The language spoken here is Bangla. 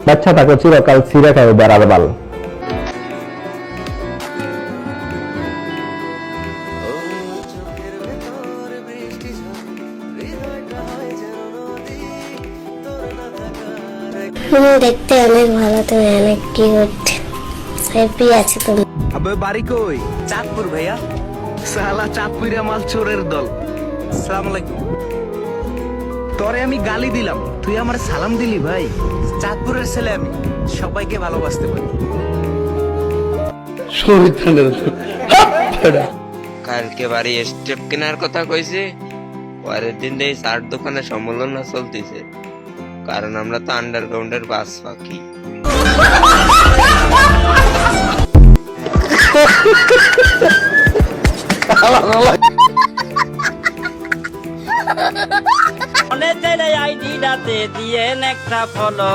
বাচ্চা থাকো চিরকাল ছিঁড়ে খাবে বেড়ার বাল। দেখতে অনেক ভালো, তুমি অনেক কিউট, হ্যাপি আছে তুমি। আবে বাড়ি কই? চাঁদপুর ভাইয়া। সালা চাঁদপুরিয়া মাল চোরের দল। আসসালামু আলাইকুম। তোরে আমি গালি দিলাম, তুই আমার সালাম দিলি ভাই। চাঁদপুরের ছেলে আমি, সবাইকে ভালোবাসতে পারি। কালকে বাড়ি স্টেপ কেনার কথা কইছে, পরের দিন এই চার দোকানে সম্মেলন চলতেছে, কারণ আমরা তো আন্ডারগ্রাউন্ডের বাস পাখি। অনেক জায়গায় আইডিটাতে দিয়ে একটা ফলো